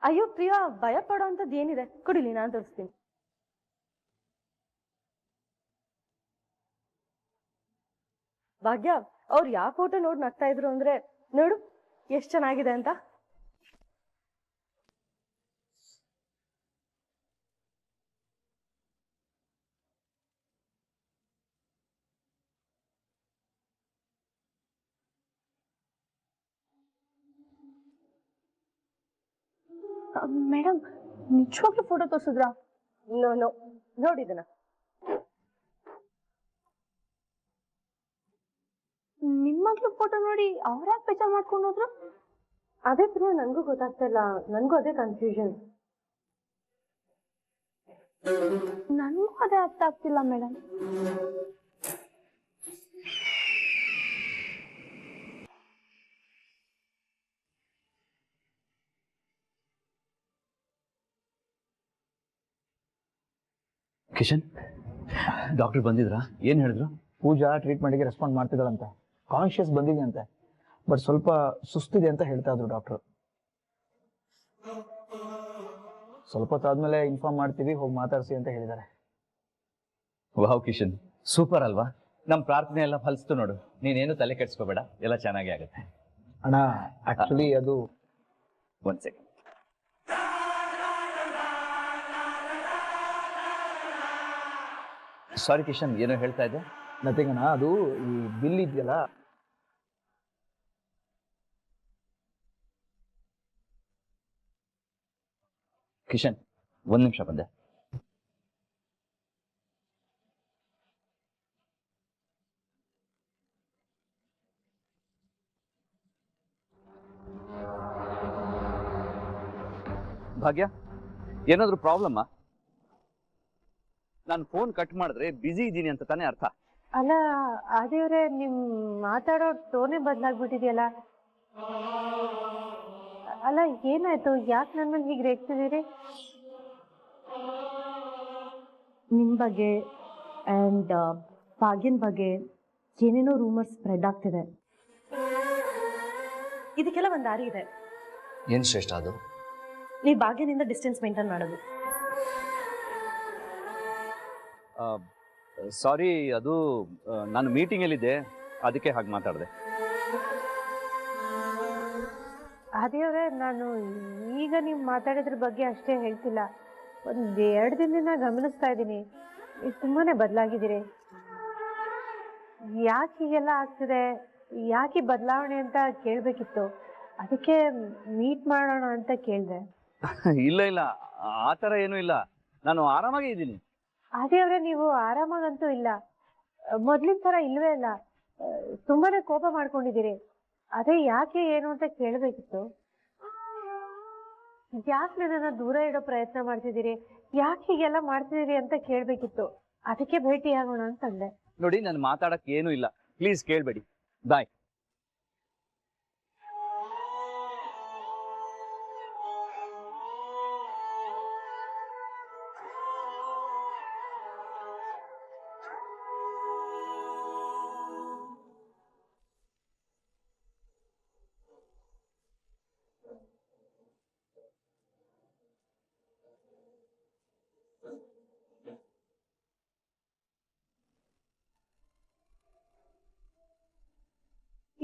ಅಯ್ಯೋ ಪ್ರಿಯಾ, ಭಯ ಪಡೋ ಅಂತದ್ದು ಏನಿದೆ, ಕುಡಿಲಿ, ನಾನು ತೋರಿಸ್ತೀನಿ. ಭಾಗ್ಯ, ಅವ್ರು ಯಾವ ಫೋಟೋ ನೋಡಿ ನಗ್ತಾ ಇದ್ರು ಅಂದ್ರೆ ನೋಡು ಎಷ್ಟು ಚೆನ್ನಾಗಿದೆ ಅಂತ. ಮೇಡಮ್, ನಿಜವಾಗ್ಲೂ ಫೋಟೋ ತೋರಿಸಿದ್ರಾ? ನೋಡಿದನ. ನಿಮ್ಮ ಮಕ್ಳು ಫೋಟೋ ನೋಡಿ ಅವ್ರ್ಯಾಕೆ ಬೇಜಾರು ಮಾಡ್ಕೊಂಡು ಹೋದ್ರು? ಅದೇ ಪ್ರಿಯಾ, ನನ್ಗೂ ಗೊತ್ತಾಗ್ತಾ ಇಲ್ಲ, ನನ್ಗೂ ಅದೇ ಕನ್ಫ್ಯೂಷನ್. ನನಗೂ ಅದೇ ಅರ್ಥ ಆಗ್ತಿಲ್ಲ ಮೇಡಮ್. ಕಿಶನ್, ಡಾಕ್ಟರ್ ಬಂದಿದ್ರಾ? ಏನು ಹೇಳಿದ್ರು? ಪೂಜಾ ಟ್ರೀಟ್ಮೆಂಟ್ಗೆ ರೆಸ್ಪಾಂಡ್ ಮಾಡ್ತಿದ್ದಾಳಂತೆ, ಕಾನ್ಶಿಯಸ್ ಬಂದಿದೆ ಅಂತೆ, ಬಟ್ ಸ್ವಲ್ಪ ಸುಸ್ತಿದೆ ಅಂತ ಹೇಳ್ತಾ ಇದ್ರು ಡಾಕ್ಟರ್. ಸ್ವಲ್ಪ ಹೊತ್ತಾದ್ಮೇಲೆ ಇನ್ಫಾರ್ಮ್ ಮಾಡ್ತೀವಿ, ಹೋಗಿ ಮಾತಾಡಿಸಿ ಅಂತ ಹೇಳಿದ್ದಾರೆ. ವಾವ್ ಕಿಶನ್, ಸೂಪರ್ ಅಲ್ವಾ? ನಮ್ಮ ಪ್ರಾರ್ಥನೆ ಎಲ್ಲ ಫಲಿಸ್ತು ನೋಡು. ನೀನೇನು ತಲೆ ಕೆಡಿಸ್ಕೋಬೇಡ, ಎಲ್ಲ ಚೆನ್ನಾಗೇ ಆಗುತ್ತೆ. ಅಣ್ಣ, ಆಕ್ಚುಲಿ ಅದು ಒಂದ್ ಸೆಕೆಂಡ್. ಸಾರಿ ಕಿಶನ್, ಏನೋ ಹೇಳ್ತಾ ಇದ್ದೆ? ನಥಿಂಗ್ ಅಣ್ಣ, ಅದು ಈ ಬಿಲ್ ಇದೆಯಲ್ಲ, ಕಿಶನ್, ಒಂದ್ ನಿಮಿಷ ಬಂದೆ. ಭಾಗ್ಯ, ಏನಾದ್ರು ಪ್ರಾಬ್ಲಮ್ಮಾ? ನಾನು ಫೋನ್ ಕಟ್ ಮಾಡಿದ್ರೆ ಬ್ಯುಸಿ ಇದ್ದೀನಿ ಅಂತ ತಾನೇ ಅರ್ಥ? ಅಲ್ಲ ಆದಿವ್ರೆ, ನಿಮ್ ಮಾತಾಡೋ ಟೋನೇ ಬದಲಾಗ್ಬಿಟ್ಟಿದೆಯಲ್ಲ. ಅಲ್ಲ ಏನಾಯ್ತು, ಯಾಕೆ ನನ್ನ ಮೇಲೆ ಹೀಗೆ ರೇಗ್ತಿದ್ದೀರಿ? ನಿಮ್ ಬಗ್ಗೆ ಅಂಡ್ ಭಾಗ್ಯನ್ ಬಗ್ಗೆ ಏನೇನೋ ರೂಮರ್ಸ್ ಸ್ಪ್ರೆಡ್ ಆಗ್ತಿದೆ. ಇದಕ್ಕೆಲ್ಲ ಒಂದು ದಾರಿ ಇದೆ. ಏನ್ ಶ್ರೇಷ್ಠ ಅದು? ನೀವು ಭಾಗ್ಯನಿಂದ ಡಿಸ್ಟೆನ್ಸ್ ಮೇಂಟೈನ್ ಮಾಡೋದು. ಸಾರಿ, ಅದು ನಾನು ಮೀಟಿಂಗಲ್ಲಿದ್ದೆ, ಅದಕ್ಕೆ ಹಾಗೆ ಮಾತಾಡಿದೆ. ಅದೇವ್ರೆ, ನಾನು ಈಗ ನೀವು ಮಾತಾಡಿದ್ರ ಬಗ್ಗೆ ಅಷ್ಟೇ ಹೇಳ್ತಿಲ್ಲ. ಒಂದು 2 ದಿನದಿಂದ ಗಮನಿಸ್ತಾ ಇದ್ದೀನಿ, ನೀವು ತುಂಬಾನೇ ಬದಲಾಗಿದ್ದೀರಿ. ಯಾಕೆ ಹೀಗೆಲ್ಲ ಆಗ್ತಿದೆ, ಯಾಕೆ ಬದಲಾವಣೆ ಅಂತ ಕೇಳಬೇಕಿತ್ತು. ಅದಕ್ಕೆ ಮೀಟ್ ಮಾಡೋಣ ಅಂತ ಕೇಳಿದೆ. ಇಲ್ಲ ಇಲ್ಲ, ಆ ಥರ ಏನೂ ಇಲ್ಲ, ನಾನು ಆರಾಮಾಗೇ ಇದ್ದೀನಿ. ಅದೇವ್ರೆ, ನೀವು ಆರಾಮಾಗಂತೂ ಇಲ್ಲ, ಮೊದ್ಲಿನ ಥರ ಇಲ್ವೇ ಇಲ್ಲ, ತುಂಬಾನೇ ಕೋಪ ಮಾಡ್ಕೊಂಡಿದ್ದೀರಿ. ಅದೇ ಯಾಕೆ ಏನು ಅಂತ ಕೇಳಬೇಕಿತ್ತು. ಯಾಕೆ ನನ್ನನ್ನು ದೂರ ಇಡೋ ಪ್ರಯತ್ನ ಮಾಡ್ತಿದ್ದೀರಿ, ಯಾಕೆ ಹೀಗೆಲ್ಲ ಮಾಡ್ತಿದ್ದೀರಿ ಅಂತ ಕೇಳಬೇಕಿತ್ತು. ಅದಕ್ಕೆ ಭೇಟಿ ಆಗೋಣ ಅಂತಂದೆ. ನೋಡಿ, ನಾನು ಮಾತಾಡಕ್ಕೆ ಏನೂ ಇಲ್ಲ, ಪ್ಲೀಸ್ ಕೇಳಬೇಡಿ. ಬಾಯ್.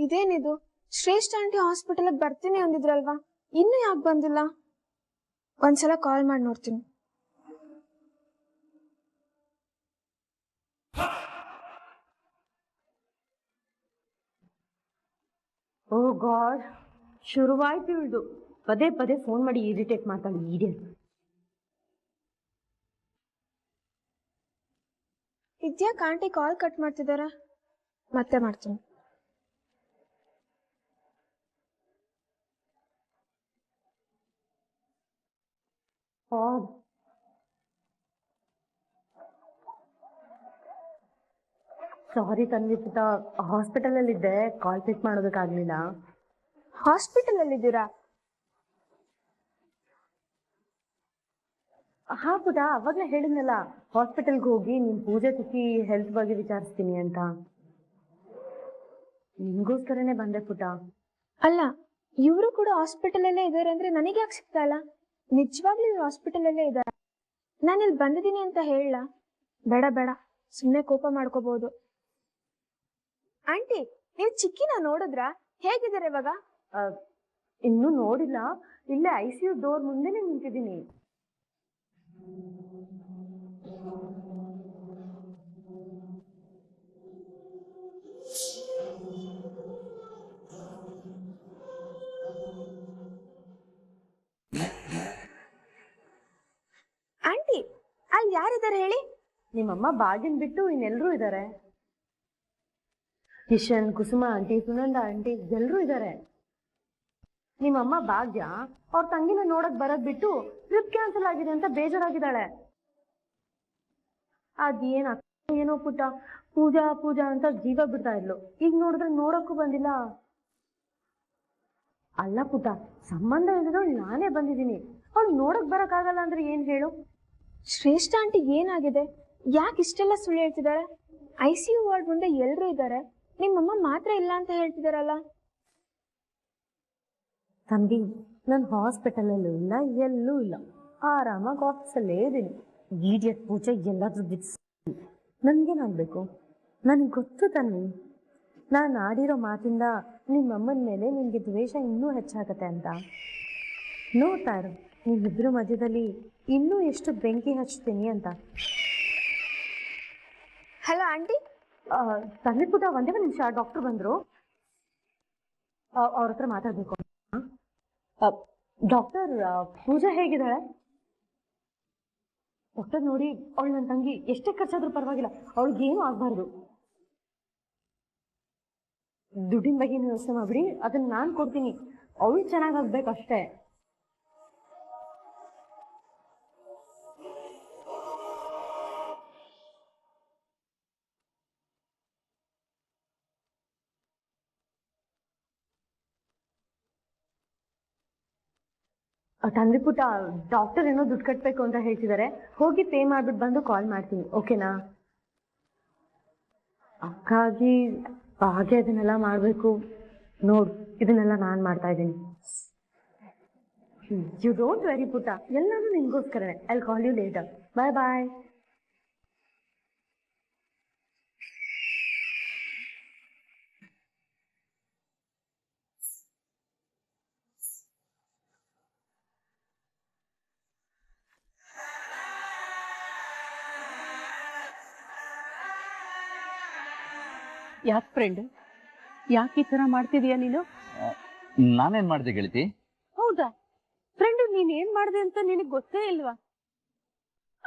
ಇದೇನಿದು? ಶ್ರೇಷ್ಠ ಆಂಟಿ ಹಾಸ್ಪಿಟಲ್ ಬರ್ತೀನಿ ಅಂದಿದ್ರಲ್ವಾ, ಇನ್ನು ಯಾಕೆ ಬಂದಿಲ್ಲ? ಒಂದ್ಸಲ ಕಾಲ್ ಮಾಡಿ ನೋಡ್ತೀನಿ. ಓ ಗಾಡ್, ಶುರುವಾಯ್ತು ಇಳ್ದು. ಪದೇ ಪದೇ ಫೋನ್ ಮಾಡಿ ಇರಿಟೇಟ್ ಮಾತಾಡಿ ಇದೆ. ಇದ್ಯಾಕೆ ಆಂಟಿ ಕಾಲ್ ಕಟ್ ಮಾಡ್ತಿದಾರ? ಮತ್ತೆ ಮಾಡ್ತೀನಿ. ಸಾರಿ ತನ್ವಿತ, ಹಾಸ್ಪಿಟಲ್ ಅಲ್ಲಿ ಇದ್ದೆ, ಕಾಲ್ ಪಿಕ್ ಮಾಡೋದಕ್ಕಾಗ್ಲಿಲ್ಲ. ಹಾಸ್ಪಿಟಲ್ ಅಲ್ಲಿ ಇದ್ದೀರಾ? ಹಾ ಪುಟ, ಅವಾಗಲೇ ಹೇಳಿದ್ನಲ್ಲ, ಹಾಸ್ಪಿಟಲ್ಗೆ ಹೋಗಿ ನಿಮ್ ಪೂಜೆ ತಿಥಿ ಹೆಲ್ತ್ ಬಗ್ಗೆ ವಿಚಾರಿಸ್ತೀನಿ ಅಂತ. ನಿಮ್ಗೋಸ್ಕರನೇ ಬಂದೆ ಪುಟ. ಅಲ್ಲ, ಇವರು ಕೂಡ ಹಾಸ್ಪಿಟಲ್ ಅಲ್ಲೇ ಇದಾರೆ ಅಂದ್ರೆ ನನಗೆ ಯಾಕೆ ಸಿಗ್ತಾ ಇಲ್ಲ? ನಿಜವಾಗ್ಲೂ ಹಾಸ್ಪಿಟಲ್ ಅಲ್ಲೇ ಇದ್ದಾರೆ. ನಾನು ಇಲ್ಲಿ ಬಂದಿದ್ದೀನಿ ಅಂತ ಹೇಳ? ಬೇಡ ಬೇಡ, ಸುಮ್ಮನೆ ಕೋಪ ಮಾಡ್ಕೋಬಹುದು. ಆಂಟಿ, ನೀವು ಚಿಕ್ಕಿನ ನೋಡಿದ್ರಾ? ಹೇಗಿದ್ದಾರೆ ಇವಾಗ? ಇನ್ನೂ ನೋಡಿಲ್ಲ, ಇಲ್ಲೇ ICU ಡೋರ್ ಮುಂದೆನೆ ನಿಂತಿದ್ದೀನಿ. ಆಂಟಿ, ಅಲ್ಲಿ ಯಾರಿದ್ದಾರೆ ಹೇಳಿ? ನಿಮ್ಮಮ್ಮ ಭಾಗ್ಯನ್ ಬಿಟ್ಟು ಇನ್ನೆಲ್ಲರೂ ಇದ್ದಾರೆ. ಕಿಶನ್, ಕುಸುಮ ಆಂಟಿ, ಸುನಂದ ಆಂಟಿ ಎಲ್ಲರೂ ಇದ್ದಾರೆ. ನಿಮ್ಮಮ್ಮ ಭಾಗ್ಯ ಅವ್ರ ತಂಗಿನ ನೋಡಕ್ ಬರೋದ್ ಬಿಟ್ಟು ಟ್ರಿಪ್ ಕ್ಯಾನ್ಸಲ್ ಆಗಿದೆ ಅಂತ ಬೇಜಾರಾಗಿದ್ದಾಳೆ. ಅದೇನ ಏನೋ ಪುಟ್ಟ ಪೂಜಾ ಪೂಜಾ ಅಂತ ಜೀವ ಬಿಡ್ತಾ ಇದ್ಲು. ಈಗ ನೋಡಿದ್ರೆ ನೋಡಕ್ಕೂ ಬಂದಿಲ್ಲ. ಅಲ್ಲ ಪುಟ್ಟ, ಸಂಬಂಧ ಇಲ್ಲದ ನಾನೇ ಬಂದಿದ್ದೀನಿ. ಅವ್ಳು ನೋಡಕ್ ಬರಕ್ ಆಗಲ್ಲ ಅಂದ್ರೆ ಏನ್ ಹೇಳು? ಶ್ರೇಷ್ಠ ಆಂಟಿ ಏನಾಗಿದೆ? ಯಾಕೆ ಇಷ್ಟೆಲ್ಲ ಸುಳ್ಳು ಹೇಳ್ತಿದ್ದಾರೆ? ICU ವಾರ್ಡ್ ಮುಂದೆ ಎಲ್ರೂ ಇದ್ದಾರೆ, ನಿಮ್ಮಮ್ಮ ಮಾತ್ರ ಇಲ್ಲ ಅಂತ ಹೇಳ್ತಿದಾರಲ್ಲ. ತಂಗಿ, ನಾನು ಹಾಸ್ಪಿಟಲಲ್ಲೂ ಇಲ್ಲ, ಎಲ್ಲೂ ಇಲ್ಲ, ಆರಾಮಾಗಿ ಆಫೀಸಲ್ಲೇ ಇದ್ದೀನಿ. ಈಡಿಯಟ್ ಪೂಜೆ ಎಲ್ಲಾದ್ರೂ ಬಿಡಿಸಿ ನನ್ಗೇನಾಗಬೇಕು? ನನಗೆ ಗೊತ್ತು ತನ್ನಿ, ನಾನು ಆಡಿರೋ ಮಾತಿಂದ ನಿಮ್ಮಮ್ಮನ ಮೇಲೆ ನಿನಗೆ ದ್ವೇಷ ಇನ್ನೂ ಹೆಚ್ಚಾಗತ್ತೆ ಅಂತ. ನೋಡ್ತಾ ಇರು, ನಿಮ್ಮಿಬ್ಬರ ಮಧ್ಯದಲ್ಲಿ ಇನ್ನೂ ಎಷ್ಟು ಬೆಂಕಿ ಹಚ್ತೀನಿ ಅಂತ. Hello aunty. ತಂಗಿ ಪುಟ, ಒಂದೇ ಒಂದು ನಿಮಿಷ, ಡಾಕ್ಟರ್ ಬಂದರು, ಅವ್ರ ಹತ್ರ ಮಾತಾಡಬೇಕು. ಡಾಕ್ಟರ್, ಪೂಜಾ ಹೇಗಿದ್ದಾಳೆ? ಡಾಕ್ಟರ್ ನೋಡಿ, ಅವಳು ನನ್ನ ತಂಗಿ, ಎಷ್ಟೇ ಖರ್ಚಾದ್ರೂ ಪರವಾಗಿಲ್ಲ, ಅವಳಿಗೇನು ಆಗಬಾರ್ದು. ದುಡ್ಡಿನ ಬಗ್ಗೆ ಏನು ಯೋಚನೆ ಮಾಡ್ಬಿಡಿ, ಅದನ್ನ ನಾನು ಕೊಡ್ತೀನಿ, ಅವಳು ಚೆನ್ನಾಗಾಗ್ಬೇಕು ಅಷ್ಟೇ. ತಂದೆ ಪುಟ್ಟ, ಡಾಕ್ಟರ್ ಏನೋ ದುಡ್ಡು ಕಟ್ಟಬೇಕು ಅಂತ ಹೇಳ್ತಿದ್ದಾರೆ, ಹೋಗಿ ಪೇ ಮಾಡ್ಬಿಟ್ಟು ಬಂದು ಕಾಲ್ ಮಾಡ್ತೀನಿ, ಓಕೆನಾ? ಅಕ್ಕಾಗಿ ಹಾಗೆ ಅದನ್ನೆಲ್ಲ ಮಾಡಬೇಕು. ನೋಡು, ಇದನ್ನೆಲ್ಲ ನಾನು ಮಾಡ್ತಾ ಇದ್ದೀನಿ. ಯು ಡೋಂಟ್ ವೆರಿ ಪುಟ್ಟ, ಎಲ್ಲರೂ ನಿನ್ಗೋಸ್ಕರನೇ. I will call you later. Bye bye. ಯಾಕೆ ಫ್ರೆಂಡ್, ಯಾಕೆ ಈ ತರ ಮಾಡ್ತಿದೀಯ ನೀನು? ನಾನೇನ್ ಮಾಡಿದೆ ಗೆಳತಿ? ಹೌದಾ ಫ್ರೆಂಡು, ನೀನ್ ಏನ್ ಮಾಡ್ದೆ ಅಂತ ನಿನಗ್ ಗೊತ್ತೇ ಇಲ್ವಾ?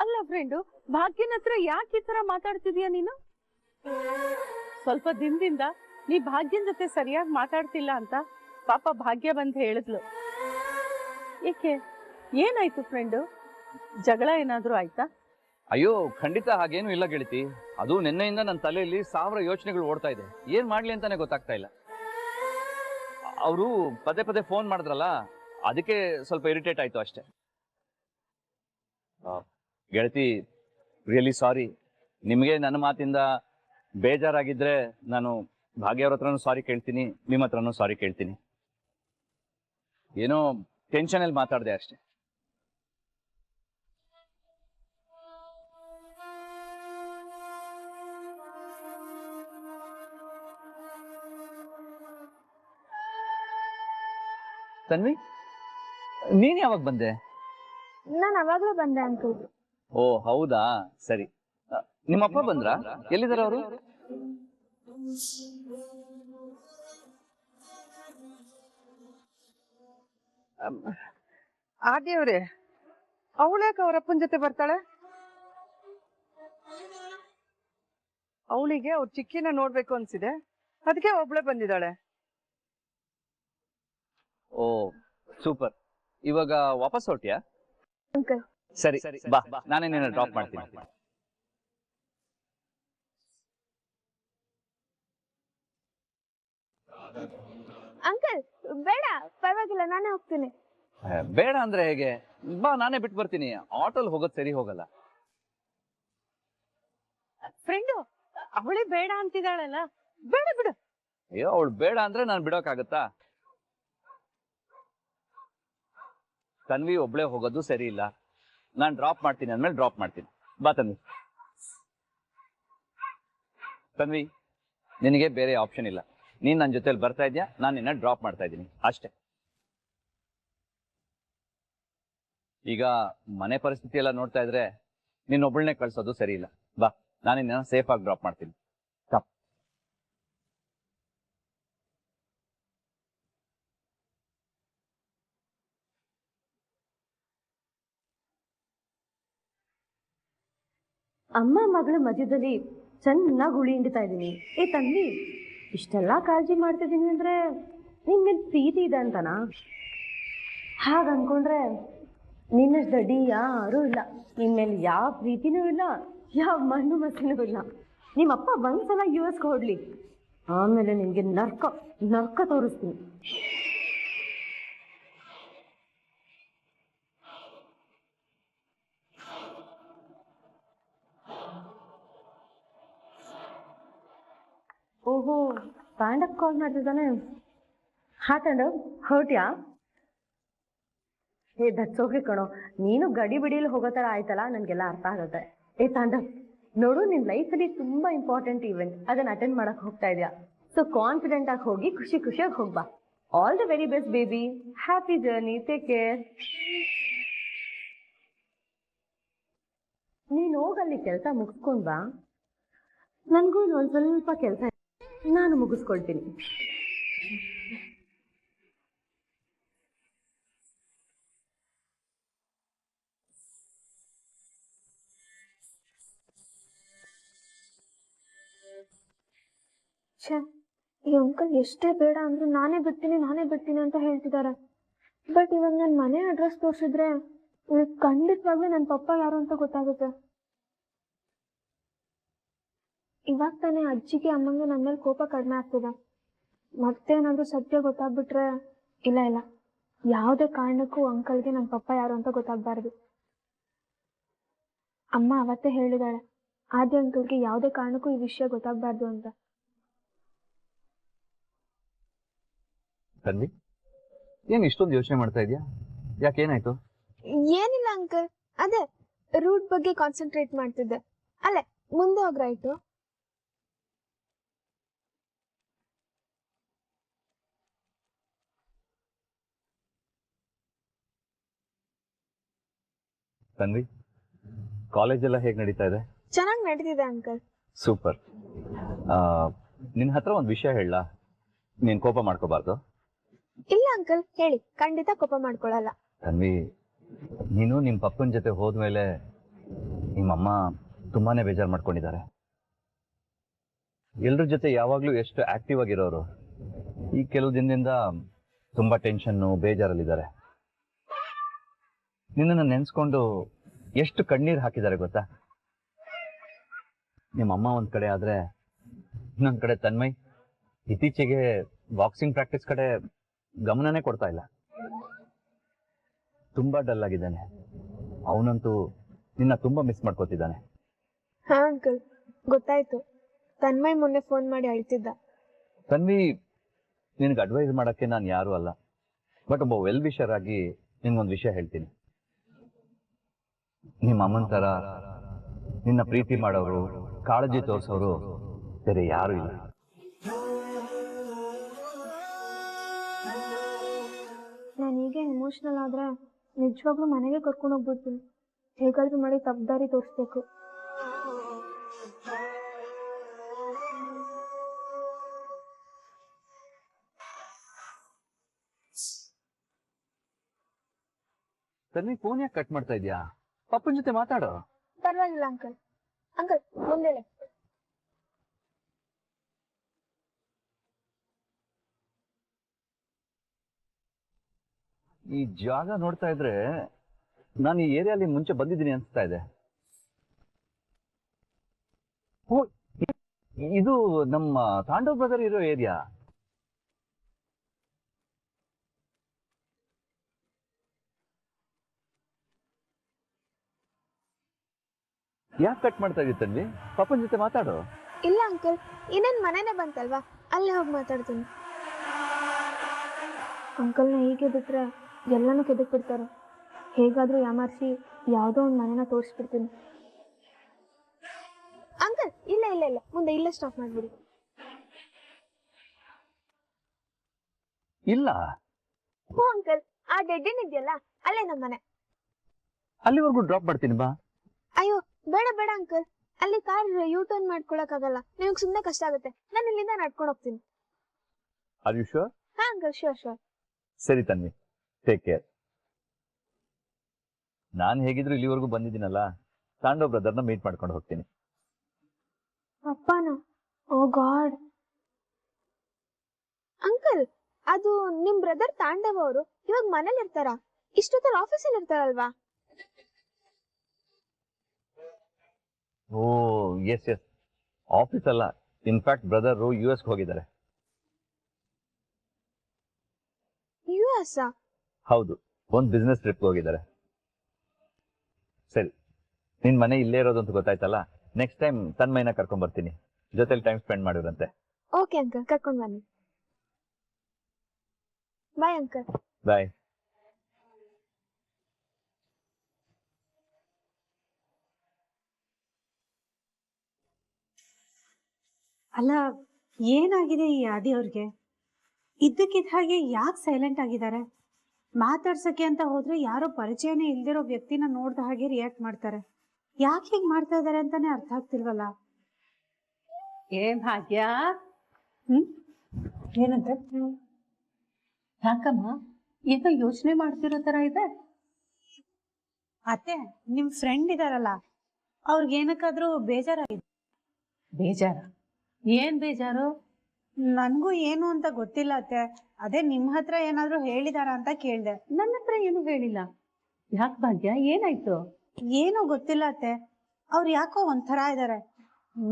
ಅಲ್ಲ ಫ್ರೆಂಡು, ಭಾಗ್ಯನ ಹತ್ರ ಯಾಕೆ ಈ ತರ ಮಾತಾಡ್ತಿದೀಯ ನೀನು? ಸ್ವಲ್ಪ ದಿನದಿಂದ ನೀ ಭಾಗ್ಯನ್ ಜೊತೆ ಸರಿಯಾಗಿ ಮಾತಾಡ್ತಿಲ್ಲ ಅಂತ ಪಾಪ ಭಾಗ್ಯ ಬಂದ್ ಹೇಳಿದ್ಲು. ಏಕೆ, ಏನಾಯ್ತು ಫ್ರೆಂಡು? ಜಗಳ ಏನಾದ್ರೂ ಆಯ್ತಾ? ಅಯ್ಯೋ, ಖಂಡಿತ ಹಾಗೇನು ಇಲ್ಲ ಗೆಳತಿ. ಅದು ನಿನ್ನೆಯಿಂದ ನನ್ನ ತಲೆಯಲ್ಲಿ 1000 ಯೋಚನೆಗಳು ಓಡ್ತಾ ಇದೆ. ಏನ್ ಮಾಡ್ಲಿ ಅಂತಾನೆ ಗೊತ್ತಾಗ್ತಾ ಇಲ್ಲ. ಅವರು ಪದೇ ಪದೇ ಫೋನ್ ಮಾಡಿದ್ರಲ್ಲ, ಅದಕ್ಕೆ ಸ್ವಲ್ಪ ಇರಿಟೇಟ್ ಆಯ್ತು ಅಷ್ಟೇ. ಗೆಳತಿ, ರಿಯಲಿ ಸಾರಿ. ನಿಮಗೆ ನನ್ನ ಮಾತಿಂದ ಬೇಜಾರಾಗಿದ್ರೆ ನಾನು ಭಾಗ್ಯ ಅವ್ರ ಹತ್ರನೂ ಸಾರಿ ಕೇಳ್ತೀನಿ, ನಿಮ್ಮ ಹತ್ರನೂ ಸಾರಿ ಕೇಳ್ತೀನಿ. ಏನೋ ಟೆನ್ಷನ್ ಅಲ್ಲಿ ಮಾತಾಡಿದೆ ಅಷ್ಟೇ. ತನ್ವಿ, ನೀನ್ ಯಾವಾಗ ಬಂದೆ? ನಾನು ಅವಾಗ್ಲೂ ಬಂದೆ ಅಂಕಲ್. ಓ ಹೌದಾ, ಸರಿ. ನಿಮ್ಮಪ್ಪ ಬಂದ್ರಾ? ಎಲ್ಲಿದ್ದಾರೆ ಅವರು? ಆದ್ಯವ್ರೆ, ಅವಳ್ಯಾಕೆ ಅವ್ರ ಅಪ್ಪನ ಜೊತೆ ಬರ್ತಾಳೆ? ಅವಳಿಗೆ ಅವ್ರ ಚಿಕ್ಕಿನ ನೋಡ್ಬೇಕು ಅನ್ಸಿದೆ, ಅದಕ್ಕೆ ಒಬ್ಳೆ ಬಂದಿದ್ದಾಳೆ. ಓ ಸೂಪರ್. ಇವಾಗ ವಾಪಸ್ ಹೊರಟ್ಯಾ? ಅಂಕಲ್, ಸರಿ ಬಾ, ನಾನೇ ನಿನ್ನ ಡ್ರಾಪ್ ಮಾಡ್ತೀನಿ. ಅಂಕಲ್ ಬೇಡ, ಪರವಾಗಿಲ್ಲ, ನಾನೇ ಹೋಗ್ತೀನಿ. ಬೇಡ ಅಂದ್ರೆ ಹೇಗೆ? ಬಾ, ನಾನೇ ಬಿಟ್ಟು ಬರ್ತೀನಿ. ಆಟೋಲ್ ಹೋಗೋದ್ ಸರಿ ಹೋಗಲ್ಲ. ಫ್ರೆಂಡು, ಅವಳೇ ಬೇಡ ಅಂತಿದ್ದಾಳಲ್ಲ, ಬೇಡ ಬಿಡು. ಅಯ್ಯೋ, ಅವಳು ಬೇಡ ಅಂದ್ರೆ ನಾನು ಬಿಡೋಕ್ಕಾಗತ್ತಾ? ತನ್ವಿ ಒಬ್ಳೆ ಹೋಗೋದು ಸರಿ ಇಲ್ಲ. ನಾನು ಡ್ರಾಪ್ ಮಾಡ್ತೀನಿ ಅಂದ್ಮೇಲೆ ಡ್ರಾಪ್ ಮಾಡ್ತೀನಿ. ಬಾ ತನ್ವಿ. ತನ್ವಿ, ನಿನಗೆ ಬೇರೆ ಆಪ್ಷನ್ ಇಲ್ಲ. ನೀನ್ ನನ್ನ ಜೊತೆಲಿ ಬರ್ತಾ ಇದ್ಯಾ, ನಾನು ನಿನ್ನ ಡ್ರಾಪ್ ಮಾಡ್ತಾ ಇದ್ದೀನಿ ಅಷ್ಟೇ. ಈಗ ಮನೆ ಪರಿಸ್ಥಿತಿ ಎಲ್ಲ ನೋಡ್ತಾ ಇದ್ರೆ ನಿನ್ನೊಬ್ಬಳನ್ನೇ ಕಳ್ಸೋದು ಸರಿ ಇಲ್ಲ. ಬಾ, ನಾನು ನಿನ್ನ ಸೇಫ್ ಆಗಿ ಡ್ರಾಪ್ ಮಾಡ್ತೀನಿ. ಅಮ್ಮ ಮಗಳ ಮಧ್ಯದಲ್ಲಿ ಚೆನ್ನಾಗಿ ಹುಳಿ ಹಿಂಡ್ತಾ ಇದ್ದೀನಿ. ಏ ತನ್ವಿ, ಇಷ್ಟೆಲ್ಲ ಕಾಳಜಿ ಮಾಡ್ತಿದ್ದೀನಿ ಅಂದ್ರೆ ನಿನ್ ಮೇಲೆ ಪ್ರೀತಿ ಇದೆ ಅಂತನಾ? ಹಾಗ ಅನ್ಕೊಂಡ್ರೆ ನಿನ್ನಷ್ಟು ದಡ್ಡಿ ಯಾರೂ ಇಲ್ಲ. ನಿನ್ ಮೇಲೆ ಯಾವ ಪ್ರೀತಿನೂ ಇಲ್ಲ, ಯಾವ ಮಣ್ಣು ಮಸಿನೂ ಇಲ್ಲ. ನಿಮ್ಮಪ್ಪ ಒಂದ್ಸಲ US ಕೊಡ್ಲಿ, ಆಮೇಲೆ ನಿನ್ಗೆ ನರ್ಕ ನರ್ಕ ತೋರಿಸ್ತೀನಿ. ಓಹೋ, ಪ್ಯಾಂಡಪ್ ಕಾಲ್ ಮಾಡ್ತಿದ್ದಾನೆ. ಹಾಟಂಡ ಹೊರಟ್ಯಾ? ಏ ದಟ್ಸ್ ಓಕೆ ಕಣೋ, ನೀನು ಗಡಿ ಬಿಡಿಯಲ್ಲಿ ಹೋಗೋ ಥರ ಆಯ್ತಲ್ಲ, ನನಗೆಲ್ಲ ಅರ್ಥ ಆಗುತ್ತೆ. ಏ ತಾಂಡವ್ ನೋಡು, ನಿನ್ನ ಲೈಫಲ್ಲಿ ತುಂಬ ಇಂಪಾರ್ಟೆಂಟ್ ಈವೆಂಟ್, ಅದನ್ನು ಅಟೆಂಡ್ ಮಾಡಕ್ಕೆ ಹೋಗ್ತಾ ಇದೆಯಾ. ಸೊ ಕಾನ್ಫಿಡೆಂಟ್ ಆಗಿ ಹೋಗಿ ಖುಷಿ ಖುಷಿಯಾಗಿ ಹೋಗ್ಬಾ. All the very best baby, happy journey, take care. ನೀನು ಹೋಗಲ್ಲಿ ಕೆಲಸ ಮುಗಿಸ್ಕೊಂಡ್ ಬಾ. ನನಗೂ ಒಂದು ಸ್ವಲ್ಪ ಕೆಲಸ ನಾನು ಮುಗಿಸ್ಕೊಳ್ತೀನಿ. ಛೇ, ಈ ಅಂಕಲ್ ಎಷ್ಟೇ ಬೇಡ ಅಂದ್ರೂ ನಾನೇ ಬಿಡ್ತೀನಿ ಅಂತ ಹೇಳ್ತಿದ್ದಾರೆ. ಬಟ್ ಇವಾಗ ನನ್ನ ಮನೆ ಅಡ್ರೆಸ್ ತೋರಿಸಿದ್ರೆ ಖಂಡಿತವಾಗ್ಲೂ ನನ್ನ ಪಪ್ಪ ಯಾರು ಅಂತ ಗೊತ್ತಾಗುತ್ತೆ. ಇವಾಗ ತಾನೇ ಅಜ್ಜಿಗೆ ಅಮ್ಮಂಗೆ ನನ್ನ ಮೇಲೆ ಕೋಪ ಕಡಿಮೆ ಆಗ್ತಿದೆ. ಮತ್ತೇನಾದ್ರೂ ಸತ್ಯ ಗೊತ್ತಾಗ್ಬಿಟ್ರೆ ಇಲ್ಲ, ಯಾವುದೇ ಕಾರಣಕ್ಕೂ ಅಂಕಲ್ಗೆ ನನ್ನ ಪಪ್ಪ ಯಾರು ಅಂತ ಗೊತ್ತಾಗಬಾರ್ದು. ಅಮ್ಮ ಅವತ್ತೇ ಹೇಳಿದಾಳೆ, ಆದ್ಯ ಅಂಕಲ್ಗೆ ಯಾವುದೇ ಕಾರಣಕ್ಕೂ ಈ ವಿಷಯ ಗೊತ್ತಾಗಬಾರ್ದು ಅಂತ. ತನ್ವಿ, ಏನ್ ಇಷ್ಟೊಂದು ಯೋಚನೆ ಮಾಡ್ತಾ ಇದೀಯಾ? ಯಾಕೇನಾಯ್ತು? ಏನಿಲ್ಲ ಅಂಕಲ್, ಅದೇ ರೂಟ್ ಬಗ್ಗೆ ಕಾನ್ಸಂಟ್ರೇಟ್ ಮಾಡ್ತಿದ್ದೆ. ಅಲ್ಲೇ ಮುಂದೆ ಹೋಗ್ರಾಯ್ತು. ತನ್ವಿ, ಕಾಲೇಜ್ ಎಲ್ಲ ಹೇಗೆ ನಡೀತಾ ಇದೆ? ಚೆನ್ನಾಗಿ ನಡೀತಿದೆ ಅಂಕಲ್. ಸೂಪರ್. ನಿನ್ನ ಹತ್ರ ಒಂದು ವಿಷಯ ಹೇಳಲಾ? ನೀನ್ ಕೋಪ ಮಾಡ್ಕೋಬಾರ್ದು. ಇಲ್ಲ ಅಂಕಲ್, ಹೇಳಿ, ಖಂಡಿತ ಕೋಪ ಮಾಡ್ಕೊಳಲ್ಲ. ತನ್ವಿ, ನೀನು ನಿಮ್ಮ ಪಪ್ಪನ ಜೊತೆ ಹೋದ್ಮೇಲೆ ನಿಮ್ಮಮ್ಮ ತುಂಬಾನೇ ಬೇಜಾರು ಮಾಡ್ಕೊಂಡಿದ್ದಾರೆ. ಎಲ್ರ ಜೊತೆ ಯಾವಾಗ್ಲೂ ಎಷ್ಟು ಆಕ್ಟಿವ್ ಆಗಿರೋರು ಈ ಕೆಲವು ದಿನದಿಂದ ತುಂಬಾ ಟೆನ್ಷನ್ನು, ಬೇಜಾರಲ್ಲಿದ್ದಾರೆ. ನಿನ್ನನ್ನು ನೆನೆಸ್ಕೊಂಡು ಎಷ್ಟು ಕಣ್ಣೀರು ಹಾಕಿದ್ದಾರೆ ಗೊತ್ತಾ? ನಿಮ್ಮಮ್ಮ ಒಂದ್ ಕಡೆ ಆದ್ರೆ ಇನ್ನೊಂದ್ ಕಡೆ ತನ್ಮಯ್ ಇತ್ತೀಚೆಗೆ ಬಾಕ್ಸಿಂಗ್ ಪ್ರಾಕ್ಟೀಸ್ ಕಡೆ ಗಮನನೇ ಕೊಡ್ತಾ ಇಲ್ಲ. ತುಂಬಾ ಡಲ್ ಆಗಿದ್ದಾನೆ. ಅವನಂತೂ ನಿನ್ನ ತುಂಬಾ ಮಿಸ್ ಮಾಡ್ಕೋತಿದ್ದಾನೆ. ಹಾ ಅಂಕಲ್, ಗೊತ್ತಾಯ್ತು. ತನ್ಮಯ್ ಮೊನ್ನೆ ಫೋನ್ ಮಾಡಿ ಅಳ್ತಿದ್ದ. ತನ್ವಿ, ನಿನಗೆ ಅಡ್ವೈಸ್ ಮಾಡಕ್ಕೆ ನಾನು ಯಾರು ಅಲ್ಲ. ಬಟ್ ಒಬ್ಬ ವೆಲ್ ವಿಷರ್ ಆಗಿ ನಿನ್ಗೊಂದು ವಿಷಯ ಹೇಳ್ತೀನಿ. ನಿಮ್ಮ ಅಮ್ಮನ ತರ ನಿನ್ನ ಪ್ರೀತಿ ಮಾಡೋರು, ಕಾಳಜಿ ತೋರಿಸೋರು ಬೇರೆ ಯಾರು ಇಲ್ಲ. ನಾನು ಹೀಗೆ ಎಮೋಷನಲ್ ಆದ್ರೆ ನಿಜವಾಗ್ಲೂ ಮನೆಗೆ ಕರ್ಕೊಂಡು ಹೋಗ್ಬಿಡ್ತೀನಿ. ಹೇಗಾದ್ರೂ ಮಾಡಿ ತಪ್ಪದಾರಿ ತೋರಿಸ್ಬೇಕು. ತನ್ವಿ, ಫೋನ್ ಯಾಕೆ ಕಟ್ ಮಾಡ್ತಾ ಇದ್ಯಾ? ಪಪ್ಪನ ಜೊತೆ ಮಾತಾಡೋ. ಪರವಾಗಿಲ್ಲ ಅಂಕಲ್. ಅಂಕಲ್ ಮುಂದೆ ಈ ಜಾಗ ನೋಡ್ತಾ ಇದ್ರೆ ನಾನು ಈ ಏರಿಯಾಲಿ ಮುಂಚೆ ಬಂದಿದ್ದೀನಿ ಅನ್ಸ್ತಾ ಇದೆ. ಓ, ಇದು ನಮ್ಮ ತಾಂಡವ್ ಬ್ರದರ್ ಇರೋ ಏರಿಯಾ. ಯಾಕೆ ಕಟ್ ಮಾಡ್ತಾ ಇದ್ದೀವಿ ತನ್ವಿ? ಪಾಪನ ಜೊತೆ ಮಾತಾಡು. ಇಲ್ಲ ಅಂಕಲ್, ಇನ್ನೇನ್ ಮನೆನೇ ಬಂತಲ್ವಾ, ಅಲ್ಲೇ ಹೋಗಿ ಮಾತಾಡ್ತೀನಿ. ಅಂಕಲ್ನ ಹೀಗೆ ಬಿಟ್ರೆ ಎಲ್ಲಾನು ಕೆದಕ್ ಬಿಡ್ತಾರೆ. ಹೇಗಾದರೂ ಯಾಮಾರಿಸಿ ಯಾವುದೋ ಒಂದು ಮನೆನ ತೋರಿಸ್ಬಿಡ್ತೀನಿ. ಅಂಕಲ್ ಇಲ್ಲ ಇಲ್ಲ ಇಲ್ಲ, ಮುಂದೆ ಇಲ್ಲೇ ಸ್ಟಾಪ್ ಮಾಡಿಬಿಡಿ. ಇಲ್ಲ, ಹ್ಞೂ ಅಂಕಲ್, ಆ ಡೆಡ್ ಎಂಡ್ ಇದೆಯಲ್ಲ ಅಲ್ಲೇ ನಮ್ಮ ಮನೆ. ಅಲ್ಲಿವರೆಗೂ ಡ್ರಾಪ್ ಮಾಡ್ತೀನಿ ಬಾ. ಅಯ್ಯೋ ಬೇಡ ಬೇಡ ಅಂಕಲ್, ಅಲ್ಲಿ ಕಾರ್ ಯೂ ಟರ್ನ್ ಮಾಡ್ಕೊಳಕ್ಕಾಗಲ್ಲ, ನಿಮ್ಗೆ ಸುಮ್ಮನೆ ಕಷ್ಟ ಆಗುತ್ತೆ. ನಾನು ಇಲ್ಲಿಂದ ನಡ್ಕೊಂಡು ಹೋಗ್ತೀನಿ. Are you sure? ಹಾ ಅಂಕಲ್, ಶೋರ್ ಶೋರ್. ಸರಿ ತನ್ವಿ, ಟೇಕ್ ಕೇರ್. ನಾನು ಹೇಗಿದ್ರು ಇಲ್ಲಿವರೆಗೂ ಬಂದಿದ್ದೀನಲ್ಲ, ತಾಂಡವ್ ಬ್ರದರ್ನ ಮೀಟ್ ಮಾಡ್ಕೊಂಡು ಹೋಗ್ತೀನಿ. ಅಪ್ಪನ? ಓ ಗಾಡ್. ಅಂಕಲ್, ಅದು ನಿಮ್ ಬ್ರದರ್ ತಾಂಡವ್ ಅವರು ಇವಾಗ ಮನೇಲಿ ಇರ್ತಾರ? ಇಷ್ಟೊತ್ತಲ್ಲಿ ಆಫೀಸಲ್ಲಿ ಇರ್ತಾರಲ್ವಾ? ಓ ಎಸ್ ಎಸ್, ಆಫೀಸ್ ಅಲ್ಲ, ಇನ್ಫ್ಯಾಕ್ಟ್ ಬ್ರದರ್ US ಹೋಗಿದ್ದಾರೆ. US? ಹೌದು, ಒಂದು ಬಿಸ್ನೆಸ್ ಟ್ರಿಪ್ ಹೋಗಿದ್ದಾರೆ. ಸರಿ, ನಿನ್ ಮನೆ ಇಲ್ಲೇ ಇರೋದು ಅಂತ ಗೊತ್ತಾಯ್ತಲ್ಲ, ನೆಕ್ಸ್ಟ್ ಟೈಮ್ ತನ್ಮಯ್ಯನ ಕರ್ಕೊಂಡ್ ಬರ್ತೀನಿ, ಜೊತೆಲಿ ಟೈಮ್ ಸ್ಪೆಂಡ್ ಮಾಡಿರಂತೆ. ಓಕೆ ಅಂಕಲ್, ಕರ್ಕೊಂಡು ಬನ್ನಿ. Bye uncle. ಬಾಯ್. ಅಲ್ಲ, ಏನಾಗಿದೆ ಈ ಆದಿ ಅವ್ರಿಗೆ? ಇದ್ದಕ್ಕಿದ್ದ ಹಾಗೆ ಯಾಕೆ ಸೈಲೆಂಟ್ ಆಗಿದ್ದಾರೆ? ಮಾತಾಡ್ಸಕ್ಕೆ ಅಂತ ಹೋದ್ರೆ ಯಾರೋ ಪರಿಚಯನೇ ಇಲ್ದಿರೋ ವ್ಯಕ್ತಿನ ನೋಡ್ದ ಹಾಗೆ ರಿಯಾಕ್ಟ್ ಮಾಡ್ತಾರೆ. ಯಾಕೆ ಹೀಗೆ ಮಾಡ್ತಾ ಇದ್ದಾರೆ ಅಂತಾನೆ ಅರ್ಥ ಆಗ್ತಿಲ್ವಲ್ಲ. ಏನ್ ಭಾಗ್ಯ? ಏನಂತ? ಯಾಕಮ್ಮ ಏನೋ ಯೋಚನೆ ಮಾಡ್ತಿರೋ ತರ ಇದೆ? ಅತ್ತೆ, ನಿಮ್ ಫ್ರೆಂಡ್ ಇದಾರಲ್ಲ, ಅವ್ರಿಗೇನಕ್ಕಾದ್ರೂ ಬೇಜಾರಾಗಿದೆ. ಬೇಜಾರ? ಏನ್ ಬೇಜಾರು? ನನ್ಗೂ ಏನು ಅಂತ ಗೊತ್ತಿಲ್ಲ ಅತ್ತೆ. ಅದೇ ನಿಮ್ ಹತ್ರ ಏನಾದ್ರೂ ಹೇಳಿದಾರ ಅಂತ ಕೇಳ್ದೆ. ನನ್ನ ಹತ್ರ ಏನು ಹೇಳಿಲ್ಲ. ಯಾಕೆ ಭಾಗ್ಯ, ಏನಾಯ್ತು? ಏನೋ ಗೊತ್ತಿಲ್ಲ ಅತ್ತೆ, ಅವ್ರು ಯಾಕೋ ಒಂಥರ ಇದಾರೆ.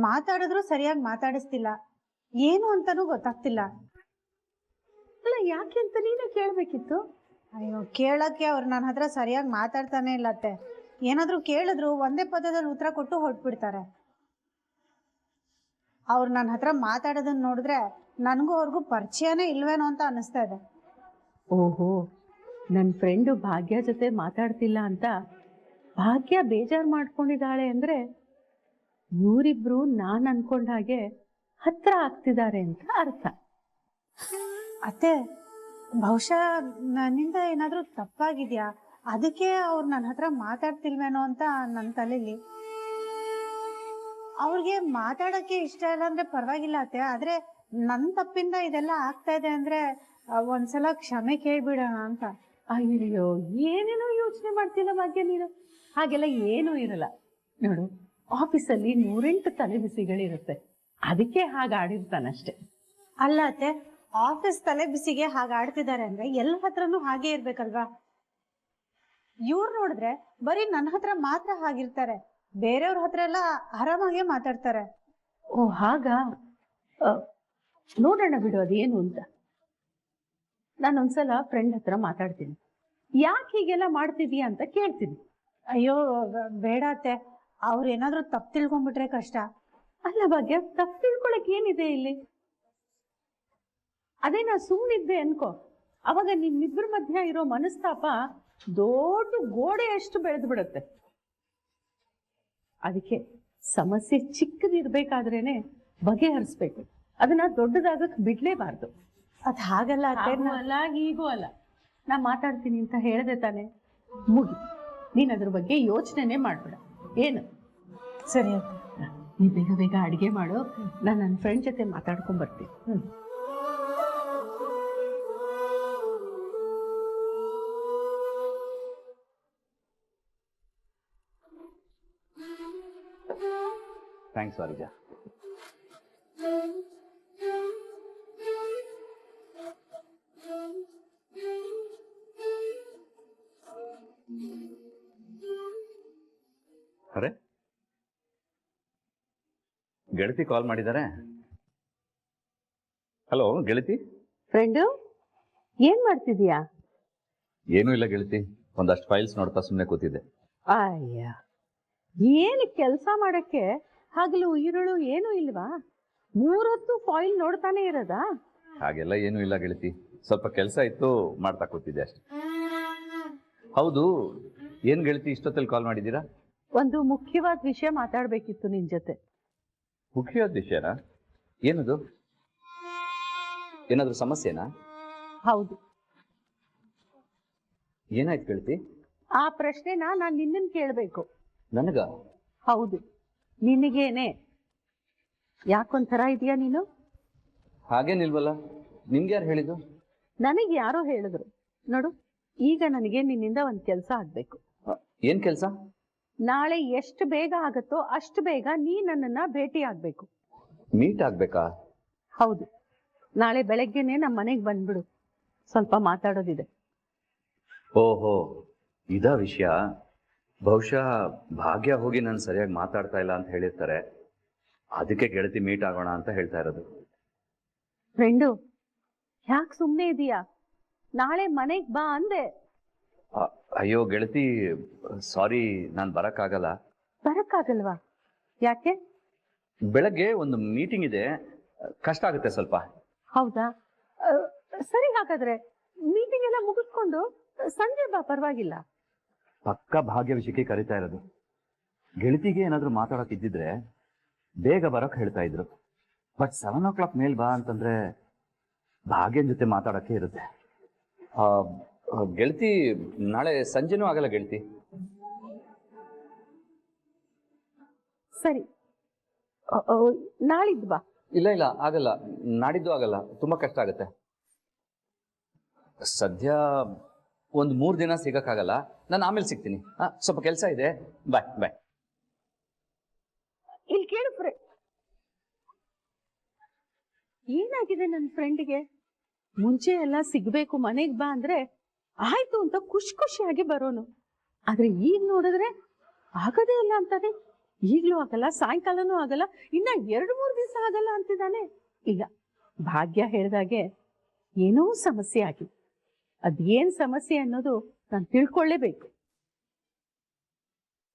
ಮಾತಾಡಿದ್ರು ಸರಿಯಾಗಿ ಮಾತಾಡಿಸ್ತಿಲ್ಲ, ಏನು ಅಂತಾನೂ ಗೊತ್ತಾಗ್ತಿಲ್ಲ. ಅಲ್ಲ, ಯಾಕೆ ಅಂತ ನೀನು ಕೇಳ್ಬೇಕಿತ್ತು. ಅಯ್ಯೋ, ಕೇಳಕ್ಕೆ ಅವ್ರು ನನ್ನ ಹತ್ರ ಸರಿಯಾಗಿ ಮಾತಾಡ್ತಾನೆ ಇಲ್ಲ ಅತ್ತೆ. ಏನಾದ್ರೂ ಕೇಳಿದ್ರು ಒಂದೇ ಪದದಲ್ಲಿ ಉತ್ತರ ಕೊಟ್ಟು ಹೊಟ್ಬಿಡ್ತಾರೆ. ಅವ್ರು ನನ್ನ ಹತ್ರ ಮಾತಾಡೋದನ್ನ ನೋಡಿದ್ರೆ ನನಗೂ ಅವ್ರಿಗೂ ಪರಿಚಯನೇ ಇಲ್ವೇನೋ ಅಂತ ಅನಿಸ್ತಾ ಇದೆ. ಓಹೋ, ನನ್ನ ಫ್ರೆಂಡು ಭಾಗ್ಯ ಜೊತೆ ಮಾತಾಡ್ತಿಲ್ಲ ಅಂತ ಭಾಗ್ಯ ಬೇಜಾರು ಮಾಡ್ಕೊಂಡಿದ್ದಾಳೆ ಅಂದ್ರೆ ಇವರಿಬ್ರು ನಾನು ಅನ್ಕೊಂಡ ಹಾಗೆ ಹತ್ರ ಆಗ್ತಿದ್ದಾರೆ ಅಂತ ಅರ್ಥ. ಅತ್ತೆ, ಬಹುಶಃ ನನ್ನಿಂದ ಏನಾದ್ರೂ ತಪ್ಪಾಗಿದ್ಯಾ? ಅದಕ್ಕೆ ಅವ್ರು ನನ್ನ ಹತ್ರ ಮಾತಾಡ್ತಿಲ್ವೇನೋ ಅಂತ ನನ್ನ ತಲೆಯಲ್ಲಿ. ಅವ್ರಿಗೆ ಮಾತಾಡಕ್ಕೆ ಇಷ್ಟ ಇಲ್ಲ ಅಂದ್ರೆ ಪರವಾಗಿಲ್ಲ ಅತ್ತೆ, ಆದ್ರೆ ನನ್ನ ತಪ್ಪಿಂದ ಇದೆಲ್ಲ ಆಗ್ತಾ ಇದೆ ಅಂದ್ರೆ ಒಂದ್ಸಲ ಕ್ಷಮೆ ಕೇಳ್ಬಿಡೋಣ ಅಂತ. ಅಯ್ಯೋ, ಏನೇನೋ ಯೋಚನೆ ಮಾಡ್ತಿಲ್ಲ ಭಾಗ್ಯ ನೀನು. ಹಾಗೆಲ್ಲ ಏನೂ ಇರಲ್ಲ ನೋಡು, ಆಫೀಸಲ್ಲಿ 108 ತಲೆಬಿಸಿಗಳಿರುತ್ತೆ, ಅದಕ್ಕೆ ಹಾಗೆ ಆಡಿರ್ತಾನಷ್ಟೆ. ಅಲ್ಲ ಅತ್ತೆ, ಆಫೀಸ್ ತಲೆ ಬಿಸಿಗೆ ಹಾಗೆ ಆಡ್ತಿದ್ದಾರೆ ಅಂದ್ರೆ ಎಲ್ಲ ಹತ್ರನೂ ಹಾಗೆ ಇರ್ಬೇಕಲ್ವಾ? ಇವ್ರು ನೋಡಿದ್ರೆ ಬರೀ ನನ್ನ ಹತ್ರ ಮಾತ್ರ ಹಾಗಿರ್ತಾರೆ, ಬೇರೆಯವ್ರ ಹತ್ರ ಎಲ್ಲ ಆರಾಮಾಗೆ ಮಾತಾಡ್ತಾರೆ. ಓ ಹಾಗ? ನೋಡೋಣ ಬಿಡು ಅದೇನು ಅಂತ. ನಾನೊಂದ್ಸಲ ಫ್ರೆಂಡ್ ಹತ್ರ ಮಾತಾಡ್ತೀನಿ, ಯಾಕೆ ಹೀಗೆಲ್ಲ ಮಾಡ್ತಿದೀಯಾ ಅಂತ ಕೇಳ್ತೀನಿ. ಅಯ್ಯೋ ಬೇಡ ಅತ್ತೆ, ಅವ್ರು ಏನಾದ್ರೂ ತಪ್ಪು ತಿಳ್ಕೊಂಡ್ಬಿಟ್ರೆ ಕಷ್ಟ. ಅಲ್ಲ ಭಾಗ್ಯ, ತಪ್ಪು ತಿಳ್ಕೊಳಕ್ ಏನಿದೆ ಇಲ್ಲಿ? ಅದೇ ನಾ ಸುಮ್ಮನಿದ್ದೆ ಅನ್ಕೋ, ಅವಾಗ ನಿಮ್ಮಿಬ್ಬರ ಮಧ್ಯ ಇರೋ ಮನಸ್ತಾಪ ದೊಡ್ಡ ಗೋಡೆಯಷ್ಟು ಬೆಳೆದು ಬಿಡುತ್ತೆ. ಅದಕ್ಕೆ ಸಮಸ್ಯೆ ಚಿಕ್ಕದಿರ್ಬೇಕಾದ್ರೇನೆ ಬಗೆಹರಿಸ್ಬೇಕು, ಅದನ್ನ ದೊಡ್ಡದಾಗಕ್ ಬಿಡ್ಲೇಬಾರ್ದು. ಅದ್ ಹಾಗಲ್ಲ ಅತ್ತೆ. ಅಲ್ಲ, ಈಗೂ ಅಲ್ಲ. ನಾ ಮಾತಾಡ್ತೀನಿ ಅಂತ ಹೇಳ್ದೆ ತಾನೆ, ಮುಗಿ. ನೀನ್ ಅದ್ರ ಬಗ್ಗೆ ಯೋಚನೆನೇ ಮಾಡ್ಬೇಡ. ಏನು? ಸರಿ ಅತ್ತೆ. ನೀ ಬೇಗ ಬೇಗ ಅಡಿಗೆ ಮಾಡು, ನಾನು ನನ್ನ ಫ್ರೆಂಡ್ ಜೊತೆ ಮಾತಾಡ್ಕೊಂಡ್ ಬರ್ತೀನಿ. ಥ್ಯಾಂಕ್ಸ್ ವಾರಿಜಾ. ಅರೆ, ಗೆಳತಿ ಕಾಲ್ ಮಾಡಿದ್ದಾರೆ. ಹಲೋ ಗೆಳತಿ. ಫ್ರೆಂಡು, ಏನ್ ಮಾಡ್ತಿದೀಯಾ? ಏನೂ ಇಲ್ಲ ಗೆಳತಿ, ಒಂದಷ್ಟು ಫೈಲ್ಸ್ ನೋಡ್ತಾ ಸುಮ್ಮನೆ ಕೂತಿದ್ದೆ. ಅಯ್ಯ, ಏನು ಕೆಲಸ ಮಾಡಕ್ಕೆ ಹಗಲು ಇರುಳು ಏನೂ ಇಲ್ವಾ? 3 ಹೊತ್ತು ಫೈಲ್ ನೋಡ್ತಾನೆ ಇರೋದಾ? ಹಾಗೆಲ್ಲ ಏನೂ ಇಲ್ಲ ಗೆಳತಿ, ಸ್ವಲ್ಪ ಕೆಲಸ ಇತ್ತು, ಮಾಡ್ತಾ ಕೂತಿದ್ದೆ ಅಷ್ಟೆ. ಹೌದು, ಏನ್ ಗೆಳತಿ ಇಷ್ಟೊತ್ತಲ್ಲಿ ಕಾಲ್ ಮಾಡಿದ್ದೀರಾ? ಒಂದು ಮುಖ್ಯವಾದ ವಿಷಯ ಮಾತಾಡ್ಬೇಕಿತ್ತು ನಿನ್ ಜೊತೆ. ಮುಖ್ಯವಾದ ವಿಷಯನಾ? ಏನದು? ಏನಾದ್ರೂ ಸಮಸ್ಯೆನಾ? ಹೌದು. ಏನಾಯ್ತು ಗೆಳತಿ? ಆ ಪ್ರಶ್ನೆನ ನಾನ್ ನಿನ್ನನ್ ಕೇಳ್ಬೇಕು. ನನಗ? ಹೌದು, ನಿನಗೇನೆ. ಯಾಕೊಂಥರ ಇದೆಯಾ ನೀನು? ಹಾಗೇನಿಲ್ವಲ್ಲ, ನಿಮ್ಗೆ ಯಾರು ಹೇಳಿದ್ದು? ನನಗೆ ಯಾರೋ ಹೇಳಿದ್ರು. ನೋಡು, ಈಗ ನನಗೆ ನಿನ್ನಿಂದ ಒಂದ್ ಕೆಲಸ ಆಗ್ಬೇಕು. ಏನ್ ಕೆಲಸ? ನಾಳೆ ಎಷ್ಟು ಬೇಗ ಆಗತ್ತೋ ಅಷ್ಟು ಬೇಗ ನೀ ನನ್ನನ್ನ ಭೇಟಿ ಆಗ್ಬೇಕು. ಮೀಟ್ ಆಗ್ಬೇಕಾ? ಹೌದು, ನಾಳೆ ಬೆಳಗ್ಗೆನೆ ನಮ್ಮ ಮನೆಗೆ ಬಂದ್ಬಿಡು, ಸ್ವಲ್ಪ ಮಾತಾಡೋದಿದೆ. ಓಹೋ, ಇದಾ ವಿಷಯ. ಬಹುಶಃ ಭಾಗ್ಯ ಹೋಗಿ ನಾನು ಸರಿಯಾಗಿ ಮಾತಾಡ್ತಾ ಇಲ್ಲ ಅಂತ ಹೇಳಿರ್ತಾರೆ, ಅದಕ್ಕೆ ಗೆಳತಿ ಮೀಟ್ ಆಗೋಣ ಅಂತ ಹೇಳ್ತಾ ಇರೋದು. ಫ್ರೆಂಡು, ಯಾಕೆ ಸುಮ್ಮನೆ ಇದೀಯಾ? ನಾಳೆ ಮನೆಗ್ ಬಾ ಅಂದೆ. ಅಯ್ಯೋ ಗೆಳತಿ, ಸಾರಿ, ನಾನು ಬರಕ್ಕಾಗಲ್ಲ. ಬರಕ್ಕಾಗಲ್ವಾ? ಯಾಕೆ? ಬೆಳಗ್ಗೆ ಒಂದು ಮೀಟಿಂಗ್ ಇದೆ, ಕಷ್ಟ ಆಗುತ್ತೆ ಸ್ವಲ್ಪ. ಹೌದಾ? ಸರಿ, ಹಾಗಾದ್ರೆ ಮೀಟಿಂಗ್ ಎಲ್ಲ ಮುಗಿಸ್ಕೊಂಡು ಸಂಜೆ ಬಾ, ಪರವಾಗಿಲ್ಲ. ಪಕ್ಕ ಭಾಗ್ಯ ವಿಷಯಕ್ಕೆ ಕರಿತಾ ಇರೋದು. ಗೆಳತಿಗೆ ಏನಾದ್ರು ಮಾತಾಡೋಕಿದ್ದಿದ್ರೆ ಬೇಗ ಬರಕ್ ಹೇಳ್ತಾ ಇದ್ರು. ಬಟ್ 7 o'clock ಮೇಲ್ ಬಾ ಅಂತಂದ್ರೆ ಭಾಗ್ಯನ ಜೊತೆ ಮಾತಾಡಕ್ಕೆ ಇರುತ್ತೆ. ಗೆಳತಿ, ನಾಳೆ ಸಂಜೆನೂ ಆಗಲ್ಲ ಗೆಳತಿ. ಸರಿ, ನಾಳಿದ್ದು ಬಾ. ಇಲ್ಲ ಇಲ್ಲ, ಆಗಲ್ಲ. ನಾಡಿದ್ದು ಆಗಲ್ಲ, ತುಂಬಾ ಕಷ್ಟ ಆಗುತ್ತೆ. ಸದ್ಯ ಒಂದು 3 ದಿನ ಸಿಗಕ್ಕಾಗಲ್ಲ. ನಾನು ಆಮೇಲೆ ಸಿಗ್ತೀನಿ. ಸ್ವಲ್ಪ ಕೆಲಸ ಇದೆ. ಬಾಯ್ ಬಾಯ್. ಇಲ್ಲಿ ಕೇಳು ಏನಾಗಿದೆ ನನ್ನ ಫ್ರೆಂಡ್ಗೆ? ಮುಂಚೆ ಎಲ್ಲ ಸಿಗ್ಬೇಕು, ಮನೆಗ್ ಬಾ ಅಂದ್ರೆ ಆಯ್ತು ಅಂತ ಖುಷಿಯಾಗಿ ಬರೋನು. ಆದ್ರೆ ಈಗ ನೋಡಿದ್ರೆ ಆಗದೇ ಇಲ್ಲ ಅಂತಾನೆ. ಈಗ್ಲೂ ಆಗಲ್ಲ, ಸಾಯಂಕಾಲನೂ ಆಗಲ್ಲ, ಇನ್ನ 2-3 ದಿವಸ ಆಗಲ್ಲ ಅಂತಿದ್ದಾನೆ. ಇಲ್ಲ, ಭಾಗ್ಯ ಹೇಳ್ದಾಗೆ ಏನೋ ಸಮಸ್ಯೆ ಆಗಿದೆ. ಅದೇನ್ ಸಮಸ್ಯೆ ಅನ್ನೋದು ನಾನು ತಿಳ್ಕೊಳ್ಳೇಬೇಕು.